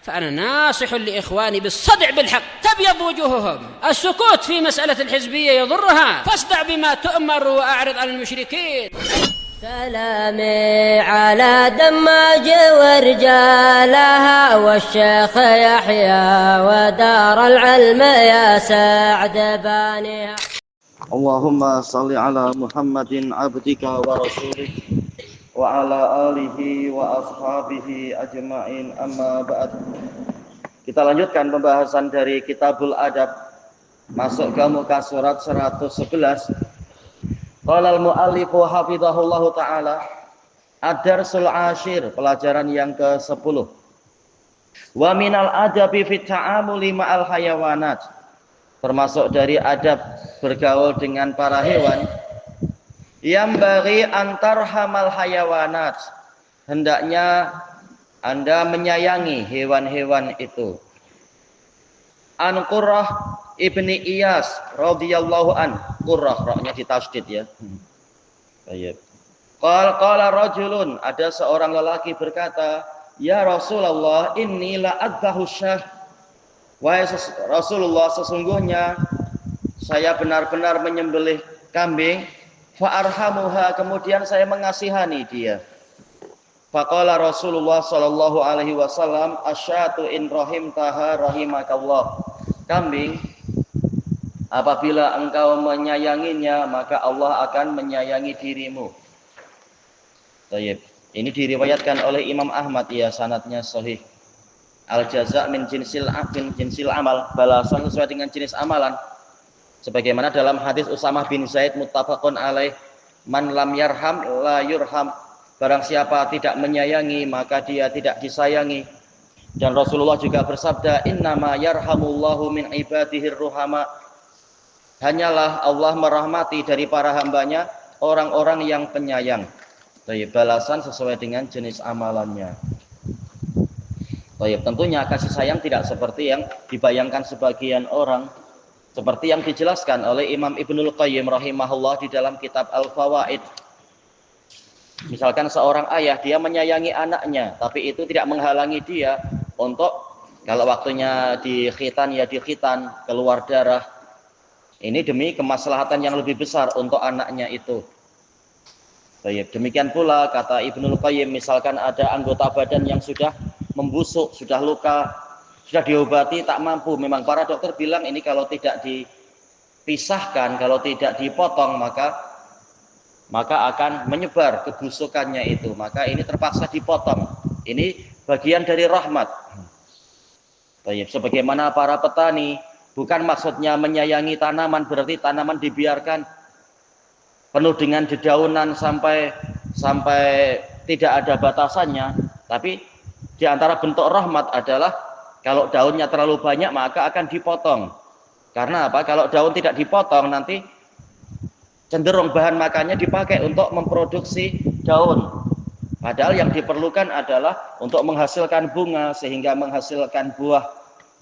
فأنا ناصح لإخواني بالصدع بالحق تبيض وجوههم. السكوت في مسألة الحزبية يضرها، فاصدع بما تؤمر وأعرض عن المشركين. سلامي على دماج ورجالها والشيخ يحيى ودار العلم يا سعد بانيها. اللهم صل على محمد عبدك ورسولك وعلى alihi wa ashabihi ajma'in, amma ba'd. Kita lanjutkan pembahasan dari Kitabul Adab, masuk ke muka surat 111. Qala al-mu'allifu hafizahullahu ta'ala, ad-darsul ashir, pelajaran yang ke-10. Wa minal adabi fit ta'amuli ma'al hayawanat, termasuk dari adab bergaul dengan para hewan. Yang bagi antar hamal hayawanat, hendaknya Anda menyayangi hewan-hewan itu. An Qurrah ibni Iyas radhiyallahu an, Qurrah roknya ditasydid ya. Baik. Qala rajulun, ada seorang lelaki berkata, ya Rasulullah, inni la adbahu syah. Wahai Rasulullah, sesungguhnya saya benar-benar menyembelih kambing. Fa'arhamuha, kemudian saya mengasihani dia. Faqala Rasulullah sallallahu alaihi wasallam, asyatu in rahimtaha rahimakallah. Kambing, apabila engkau menyayanginya, maka Allah akan menyayangi dirimu. Baik. Ini diriwayatkan oleh Imam Ahmad ya, sanadnya sahih. Al jaza' min jinsil amal, balasan sesuai dengan jenis amalan. Sebagaimana dalam hadis Usamah bin Zaid muttafaqun alaih, man lam yarham la yurham, barang siapa tidak menyayangi maka dia tidak disayangi. Dan Rasulullah juga bersabda, innama yarhamullahu min ibadihir ruhama, hanyalah Allah merahmati dari para hambanya orang-orang yang penyayang. Baik, balasan sesuai dengan jenis amalannya. Baik, tentunya kasih sayang tidak seperti yang dibayangkan sebagian orang, seperti yang dijelaskan oleh Imam Ibnul Qayyim rahimahullah di dalam kitab Al-Fawaid. Misalkan seorang ayah, dia menyayangi anaknya, tapi itu tidak menghalangi dia untuk kalau waktunya dikhitan ya dikhitan, keluar darah. Ini demi kemaslahatan yang lebih besar untuk anaknya itu. Baik, demikian pula kata Ibnul Qayyim, misalkan ada anggota badan yang sudah membusuk, sudah luka, sudah diobati tak mampu, memang para dokter bilang ini kalau tidak dipisahkan, kalau tidak dipotong maka akan menyebar kebusukannya itu, maka ini terpaksa dipotong. Ini bagian dari rahmat. Baik, sebagaimana para petani, bukan maksudnya menyayangi tanaman berarti tanaman dibiarkan penuh dengan dedaunan sampai tidak ada batasannya, tapi di antara bentuk rahmat adalah kalau daunnya terlalu banyak maka akan dipotong. Karena apa? Kalau daun tidak dipotong nanti cenderung bahan makannya dipakai untuk memproduksi daun. Padahal yang diperlukan adalah untuk menghasilkan bunga sehingga menghasilkan buah.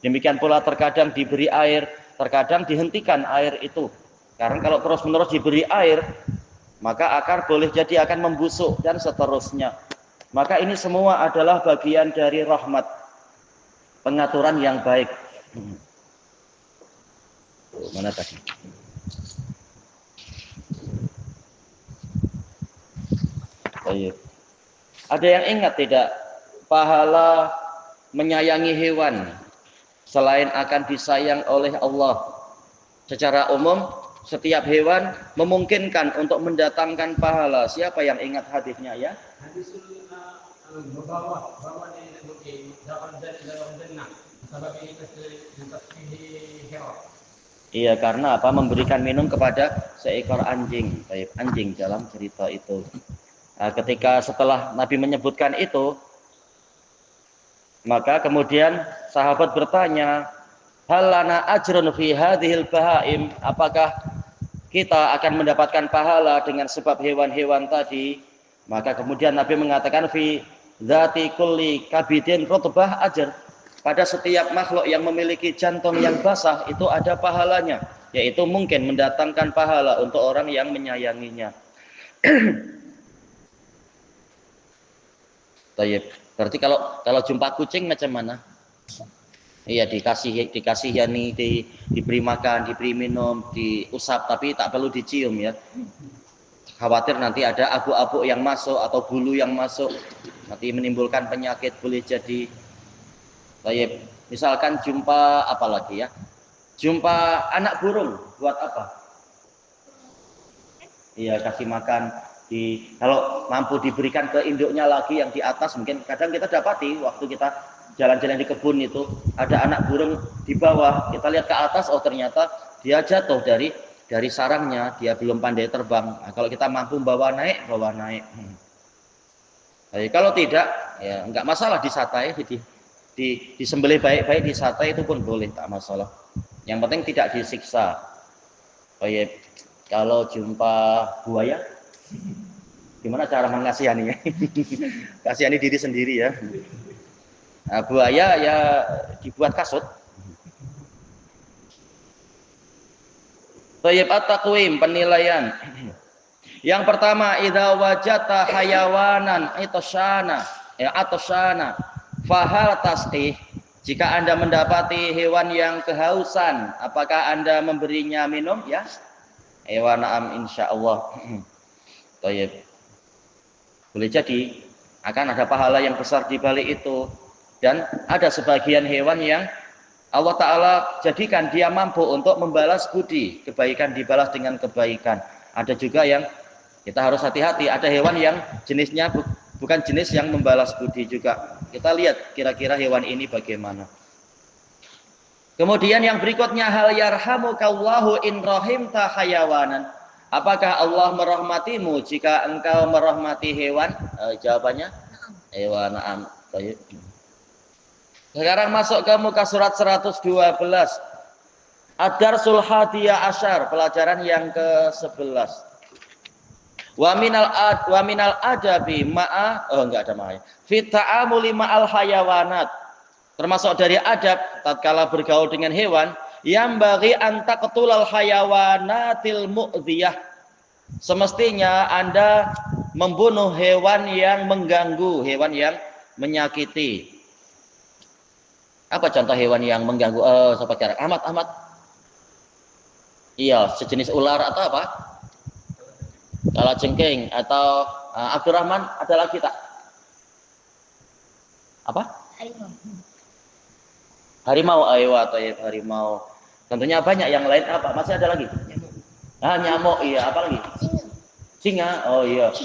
Demikian pula terkadang diberi air, terkadang dihentikan air itu. Karena kalau terus-menerus diberi air, maka akar boleh jadi akan membusuk dan seterusnya. Maka ini semua adalah bagian dari rahmat, pengaturan yang baik. Mana tadi? Baik. Ada yang ingat tidak pahala menyayangi hewan selain akan disayang oleh Allah? Secara umum setiap hewan memungkinkan untuk mendatangkan pahala. Siapa yang ingat hadisnya ya? Iya, karena apa? Memberikan minum kepada seekor anjing. Baik, anjing dalam cerita itu. Nah, ketika setelah Nabi menyebutkan itu, maka kemudian sahabat bertanya, hal lana ajrun fi hadhil bahaim, apakah kita akan mendapatkan pahala dengan sebab hewan-hewan tadi? Maka kemudian Nabi mengatakan fi dzati kulli kabidin rutbah ajr, pada setiap makhluk yang memiliki jantung yang basah itu ada pahalanya, yaitu mungkin mendatangkan pahala untuk orang yang menyayanginya. Baik, berarti kalau jumpa kucing macam mana? Iya, dikasih yani diberi makan, diberi minum, diusap, tapi tak perlu dicium ya. Khawatir nanti ada abu-abu yang masuk atau bulu yang masuk, nanti menimbulkan penyakit, boleh jadi. Baik, misalkan jumpa apa lagi ya? Jumpa anak burung, buat apa? Iya, kasih makan. Kalau mampu diberikan ke induknya lagi yang di atas, mungkin kadang kita dapati waktu kita jalan-jalan di kebun itu ada anak burung di bawah, kita lihat ke atas, oh ternyata dia jatuh dari sarangnya, dia belum pandai terbang. Nah, kalau kita mampu bawa naik. Jadi, kalau tidak ya enggak masalah disatai, disembelih baik-baik, disatai itu pun boleh, tak masalah. Yang penting tidak disiksa. Baik, kalau jumpa buaya gimana cara mengasihani? Kasihani diri sendiri ya. Nah, buaya ya dibuat kasut. Thayyib at-taqwim, penilaian. Yang pertama, idza wajata hayawanan atashana fahal tasqih. Jika Anda mendapati hewan yang kehausan, apakah Anda memberinya minum? Ya. Wa na'am insyaallah. Thayyib. Boleh jadi akan ada pahala yang besar di balik itu. Dan ada sebagian hewan yang Allah Ta'ala jadikan dia mampu untuk membalas budi, kebaikan dibalas dengan kebaikan. Ada juga yang kita harus hati-hati, ada hewan yang jenisnya bukan jenis yang membalas budi juga. Kita lihat kira-kira hewan ini bagaimana. Kemudian yang berikutnya, hal yarhamukallahu in rahimta hayawanan. Apakah Allah merahmatimu jika engkau merahmati hewan? Jawabannya hewan. Sekarang masuk ke muka surat 112. Ad-Darsul Hadiyah Asyar, pelajaran yang ke-11. Wa minal adabi ma'a enggak ada ma'a. Fi ta'amuli ma'al hayawanat. Termasuk dari adab tatkala bergaul dengan hewan, yang bagi antaqtulal hayawanatil mu'dhiyah. Semestinya Anda membunuh hewan yang mengganggu, hewan yang menyakiti. Apa contoh hewan yang mengganggu? Sobat Jarak. Ahmad. Iya, sejenis ular atau apa? Kalajengking atau Abdurrahman, ada lagi tak? Apa? Harimau. Harimau. Tentunya banyak yang lain apa? Masih ada lagi? Nyamuk. Iya, apa lagi? Singa. Oh iya.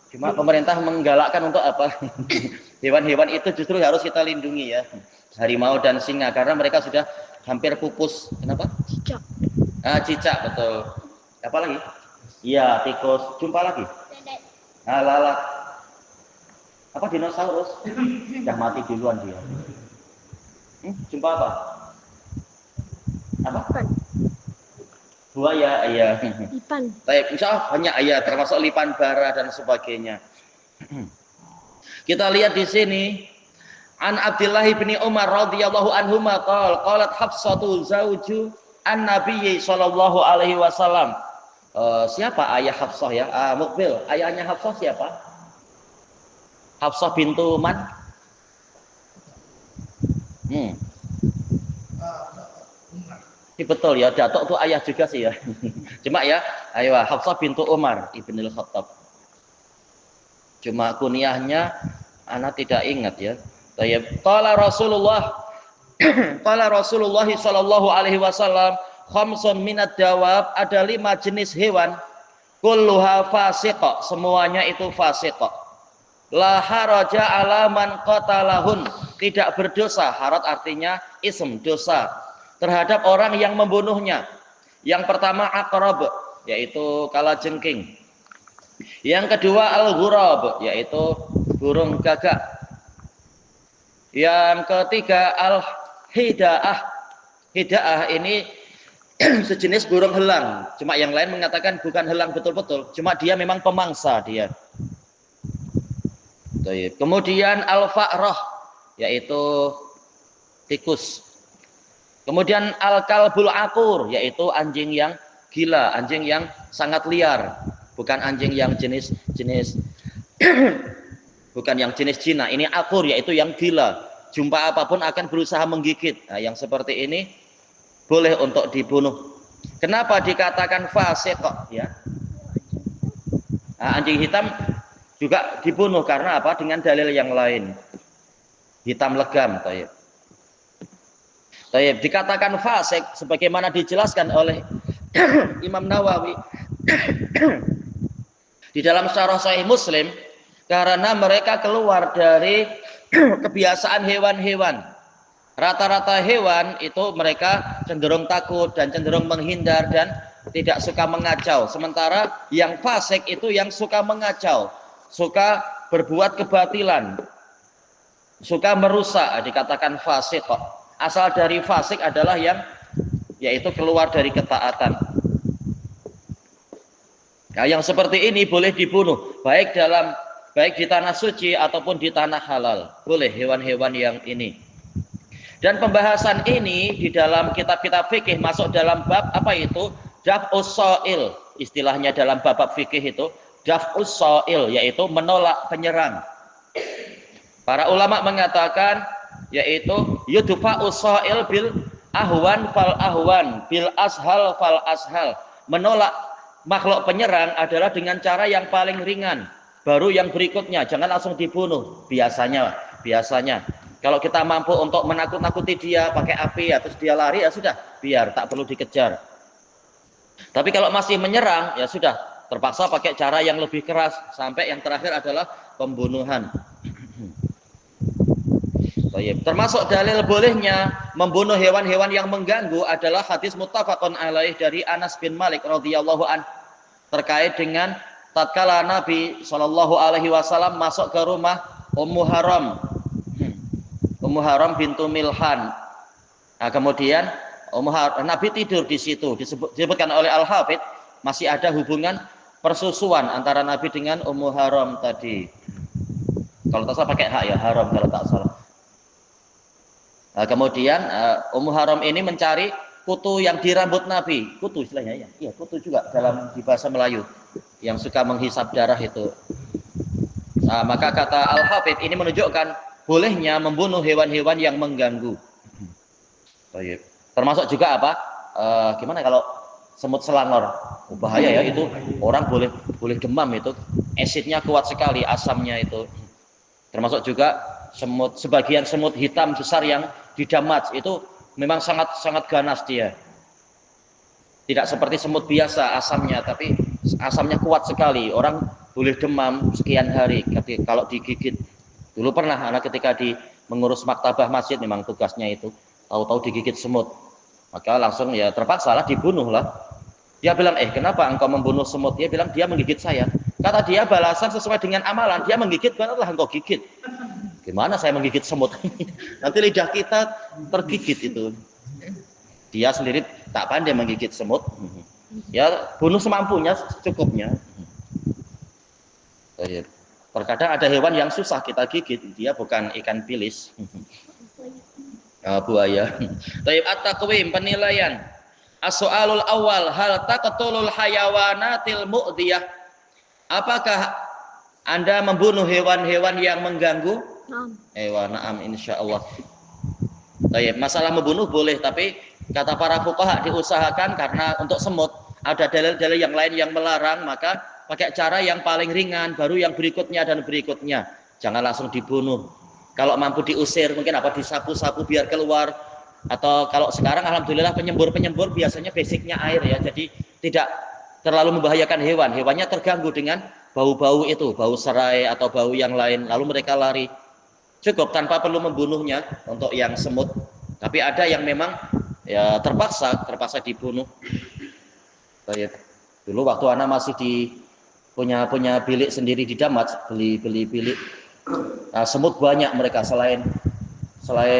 Cuma pemerintah menggalakkan untuk apa? Hewan-hewan itu justru harus kita lindungi ya. Harimau dan singa karena mereka sudah hampir pupus. Kenapa? Cicak. Cicak, betul. Apa lagi? Iya, tikus. Jumpa lagi? Lalat. Apa dinosaurus? Sudah mati duluan dia. Jumpa apa? Apa? Buaya, iya. Lipan. Insya Allah banyak ya, termasuk lipan bara dan sebagainya. Kita lihat di sini. An Abdullah bin Umar radhiyallahu anhuma qalat Hafsatu zauju an-Nabi sallallahu alaihi wasallam. Siapa ayah Hafsah ya? Mukbil, ayahnya Hafsah siapa? Hafsah bintu Man? Ini betul ya, Datuk itu ayah juga sih ya. Cuma ya, ayo Hafsah bintu Umar ibnul Khattab. Cuma kunyahnya anak tidak ingat ya. Qala Rasulullah sallallahu alaihi wasallam, khamsun minad dawab, ada 5 jenis hewan, kulluha fasiqa, semuanya itu fasiqa. La haraja ala man qatalahun, tidak berdosa, harat artinya ism, dosa, terhadap orang yang membunuhnya. Yang pertama aqrab, yaitu kalajengking. Yang kedua al-ghurab, yaitu burung gagak. Yang ketiga al-hidaah. Hidaah ini sejenis burung helang. Cuma yang lain mengatakan bukan helang betul-betul. Cuma dia memang pemangsa dia. Kemudian al-fa'rah, yaitu tikus. Kemudian al-kalbul akur, yaitu anjing yang gila, anjing yang sangat liar. Bukan anjing yang jenis bukan yang jenis Cina. Ini akur, yaitu yang gila. jumpa apapun akan berusaha menggigit. Nah, yang seperti ini boleh untuk dibunuh. Kenapa dikatakan fasik kok ya? Nah, anjing hitam juga dibunuh karena apa? Dengan dalil yang lain. Hitam legam, tayyib. Tayyib dikatakan fasik sebagaimana dijelaskan oleh Imam Nawawi di dalam Syarah Sahih Muslim, karena mereka keluar dari kebiasaan hewan-hewan. Rata-rata hewan itu mereka cenderung takut dan cenderung menghindar dan tidak suka mengacau. Sementara yang fasik itu yang suka mengacau, suka berbuat kebatilan, suka merusak, dikatakan fasik kok. Asal dari fasik adalah yang yaitu keluar dari ketaatan. Nah, yang seperti ini boleh dibunuh baik di tanah suci ataupun di tanah halal. Boleh hewan-hewan yang ini. Dan pembahasan ini di dalam kitab-kitab fikih masuk dalam bab apa itu? Daf'us sha'il. Istilahnya dalam bab fikih itu daf'us sha'il, yaitu menolak penyerang. Para ulama mengatakan yaitu yudfa'us sha'il bil ahwan fal ahwan, bil ashal fal ashal. Menolak makhluk penyerang adalah dengan cara yang paling ringan. Baru yang berikutnya, jangan langsung dibunuh. Biasanya kalau kita mampu untuk menakut-nakuti dia pakai api ya, terus dia lari ya sudah, biar tak perlu dikejar. Tapi kalau masih menyerang ya sudah, terpaksa pakai cara yang lebih keras sampai yang terakhir adalah pembunuhan. Termasuk dalil bolehnya membunuh hewan-hewan yang mengganggu adalah hadis muttafaqun alaih dari Anas bin Malik radhiyallahu an terkait dengan tatkala Nabi Shallallahu alaihi wasallam masuk ke rumah Ummu Haram bintu Milhan. Nah, kemudian Nabi tidur di situ. Disebutkan oleh Al-Hafidz masih ada hubungan persusuan antara Nabi dengan Ummu Haram tadi. Kalau tak salah pakai hak ya, Haram kalau tak salah. Nah, kemudian Ummu Haram ini mencari kutu yang di rambut Nabi. Kutu istilahnya ya. Iya, kutu juga dalam di bahasa Melayu yang suka menghisap darah itu. Nah, maka kata Al-Hafidz ini menunjukkan bolehnya membunuh hewan-hewan yang mengganggu. Termasuk juga apa? Gimana kalau semut selangor? Bahaya ya, itu orang boleh demam itu. Asidnya kuat sekali, asamnya itu. Termasuk juga sebagian semut hitam besar yang di Damaj itu memang sangat ganas dia. Tidak seperti semut biasa asamnya, tapi asamnya kuat sekali. Orang boleh demam sekian hari kalau digigit. Dulu pernah anak ketika mengurus maktabah masjid, memang tugasnya itu, tahu-tahu digigit semut. Maka langsung ya terpaksa lah dibunuh lah. Dia bilang, kenapa engkau membunuh semut? Dia bilang, dia menggigit saya. Kata dia, balasan sesuai dengan amalan. Dia menggigit, benar engkau gigit. Gimana saya menggigit semut? Nanti lidah kita tergigit itu. Dia sendiri tak pandai menggigit semut. Ya bunuh semampunya, secukupnya. Terkadang ada hewan yang susah kita gigit, dia bukan ikan bilis. Buaya. Taib at-taqwim, penilaian. As-soalul awal, hal taqtulul hayawanatil mu'diyah. Apakah Anda membunuh hewan-hewan yang mengganggu? Na'am insyaallah. Taib, masalah membunuh boleh, tapi kata para fuqaha diusahakan karena untuk semut ada dalil-dalil yang lain yang melarang, maka pakai cara yang paling ringan, baru yang berikutnya dan berikutnya. Jangan langsung dibunuh. Kalau mampu diusir, mungkin disapu-sapu biar keluar. Atau kalau sekarang alhamdulillah penyembur-penyembur biasanya basicnya air ya, jadi tidak terlalu membahayakan hewan. Hewannya terganggu dengan bau-bau itu, bau serai atau bau yang lain, lalu mereka lari. Cukup tanpa perlu membunuhnya untuk yang semut. Tapi ada yang memang ya terpaksa dibunuh. Dulu waktu anak masih punya bilik sendiri di Damaj, beli bilik. Nah, semut banyak mereka selain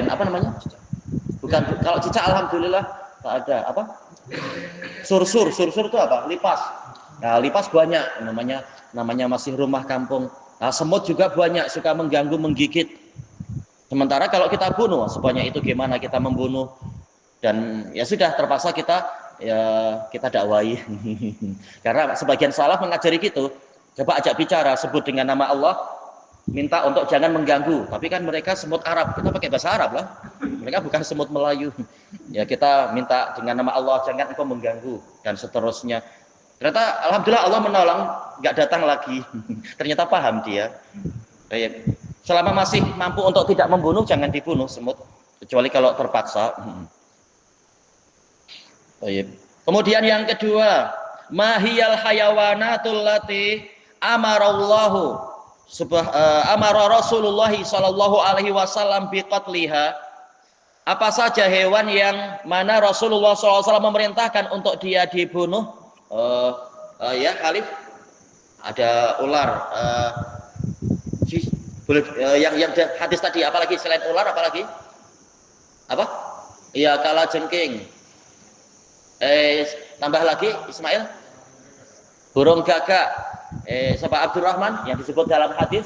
apa namanya? Bukan, kalau cicak alhamdulillah tak ada. Apa? Sursur itu apa? Lipas. Nah, lipas banyak, namanya masih rumah kampung. Nah, semut juga banyak, suka mengganggu, menggigit. Sementara kalau kita bunuh sebanyak itu, gimana kita membunuh? Dan ya sudah terpaksa kita dakwai. Karena sebagian salaf mengajari gitu. Coba ajak bicara, sebut dengan nama Allah, minta untuk jangan mengganggu. Tapi kan mereka semut Arab, kita pakai bahasa Arab lah. Mereka bukan semut Melayu. Ya kita minta dengan nama Allah jangan engkau mengganggu dan seterusnya. Ternyata alhamdulillah Allah menolong, nggak datang lagi. Ternyata paham dia. Baik. Selama masih mampu untuk tidak membunuh, jangan dibunuh semut, kecuali kalau terpaksa. Baik. Kemudian yang kedua, mahiyal hayawanatul lati amarallahu amara Rasulullah sallallahu alaihi wasallam biqatliha. Apa saja hewan yang mana Rasulullah SAW memerintahkan untuk dia dibunuh? Ya Khalif, ada ular. Boleh yang hadis tadi, apalagi selain ular, apalagi? Apa? Iya, kalajengking. Tambah lagi Ismail. Burung gagak. Siapa Abdurrahman yang disebut dalam hadis?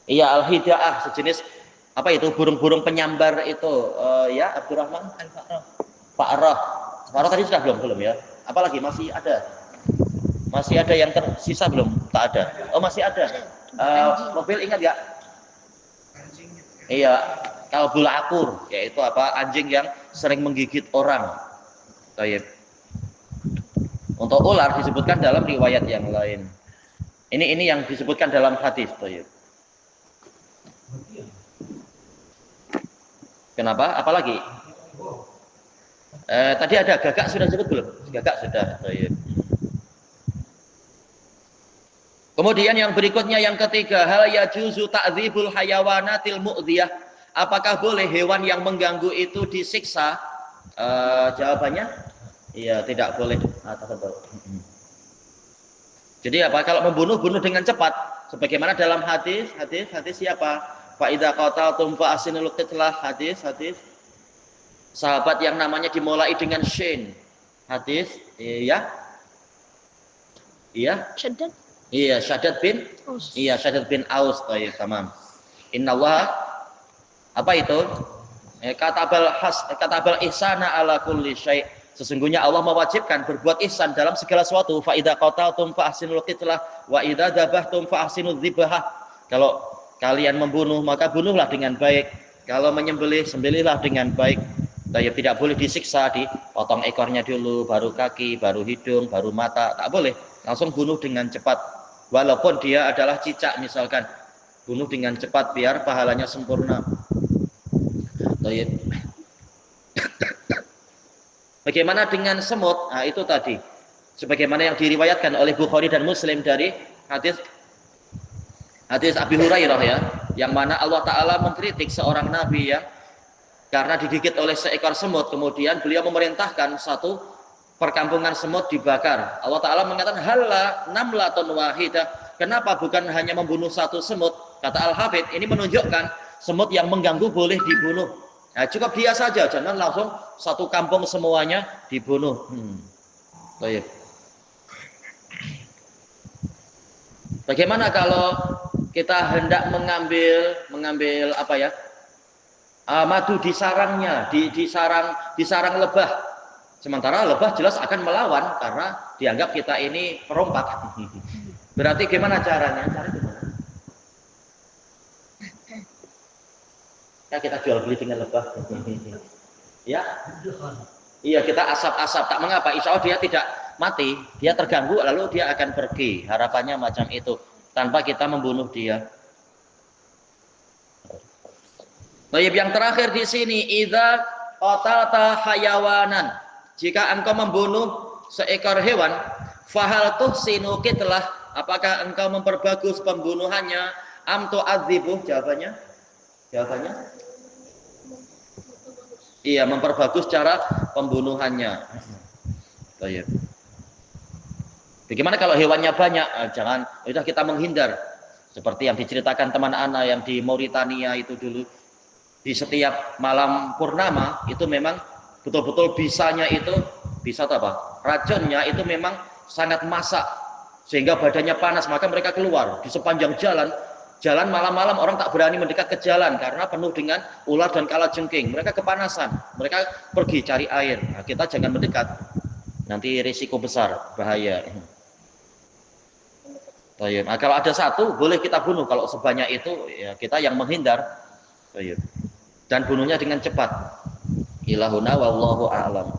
Iya, al-hidaah, sejenis apa itu burung-burung penyambar itu. Ya, Abdurrahman. Fa'rah. Fa'rah tadi sudah belum ya? Apalagi masih ada? Masih ada yang tersisa belum? Tak ada. Oh, masih ada. Mobil ingat ya? Iya, kalbul akur, yaitu apa? Anjing yang sering menggigit orang. Baik. Untuk ular disebutkan dalam riwayat yang lain. Ini yang disebutkan dalam hadis. Baik. Kenapa? Apalagi? Tadi ada gagak, sudah disebut belum? Gagak sudah. Baik. Kemudian yang berikutnya yang ketiga, hal yajuzu ta'dzibul hayawanatil mu'dhiyah. Apakah boleh hewan yang mengganggu itu disiksa? Jawabannya, iya tidak boleh. Jadi apa? Kalau membunuh dengan cepat, sebagaimana dalam hadis siapa? Fa idza qataltum fa asinul qitlah, hadis sahabat yang namanya dimulai dengan Shin. Hadis, iya. Syaddad. Iya, Syaddad bin Aus. Iya, Syaddad bin Aus. Baik, tamam. Innallaha apa itu? Katabal ihsana ala kulli syai'. Sesungguhnya Allah mewajibkan berbuat ihsan dalam segala sesuatu. Fa idza qataltum fa ahsinul qitlah wa idza dzabhtum fa ahsinudz dzibhah. Kalau kalian membunuh maka bunuhlah dengan baik. Kalau menyembelih, sembelihlah dengan baik. Tidak boleh disiksa, dipotong ekornya dulu, baru kaki, baru hidung, baru mata. Tak boleh. Langsung bunuh dengan cepat. Walaupun dia adalah cicak misalkan, bunuh dengan cepat biar pahalanya sempurna. Bagaimana dengan semut? Nah, itu tadi. Sebagaimana yang diriwayatkan oleh Bukhari dan Muslim dari hadis Abi Hurairah ya, yang mana Allah Ta'ala mengkritik seorang nabi ya, karena digigit oleh seekor semut, kemudian beliau memerintahkan satu perkampungan semut dibakar. Allah Ta'ala mengatakan halla namlatun wahidah. Kenapa bukan hanya membunuh satu semut? Kata Al-Hafidh, ini menunjukkan semut yang mengganggu boleh dibunuh. Nah, cukup dia saja, jangan langsung satu kampung semuanya dibunuh. Baik. Bagaimana kalau kita hendak mengambil apa ya? Madu di sarangnya, di sarang lebah. Sementara lebah jelas akan melawan karena dianggap kita ini perompak. Berarti gimana caranya? Cara gimana? Ya kita jual beli dengan lebah. Ya. Iya, kita asap-asap, tak mengapa. Insya Allah dia tidak mati, dia terganggu lalu dia akan pergi. Harapannya macam itu tanpa kita membunuh dia. Baik, yang terakhir di sini, idza qatalta hayawanan. Jika engkau membunuh seekor hewan, fahal tuhsinu qitlah, apakah engkau memperbagus pembunuhannya? Am tu'adzibuh? Jawabannya? Iya, memperbagus cara pembunuhannya. Baik. Bagaimana kalau hewannya banyak? Jangan, sudah kita menghindar. Seperti yang diceritakan teman Ana yang di Mauritania itu dulu. Di setiap malam purnama itu memang betul-betul bisanya itu, bisa apa? Racunnya itu memang sangat masak sehingga badannya panas, maka mereka keluar di sepanjang jalan malam-malam orang tak berani mendekat ke jalan karena penuh dengan ular dan kalajengking. Mereka kepanasan, mereka pergi cari air. Nah, kita jangan mendekat, nanti risiko besar, bahaya. Baik. Nah, kalau ada satu boleh kita bunuh, kalau sebanyak itu ya kita yang menghindar. Baik. Dan bunuhnya dengan cepat. Ilahuna wallahu a'lam.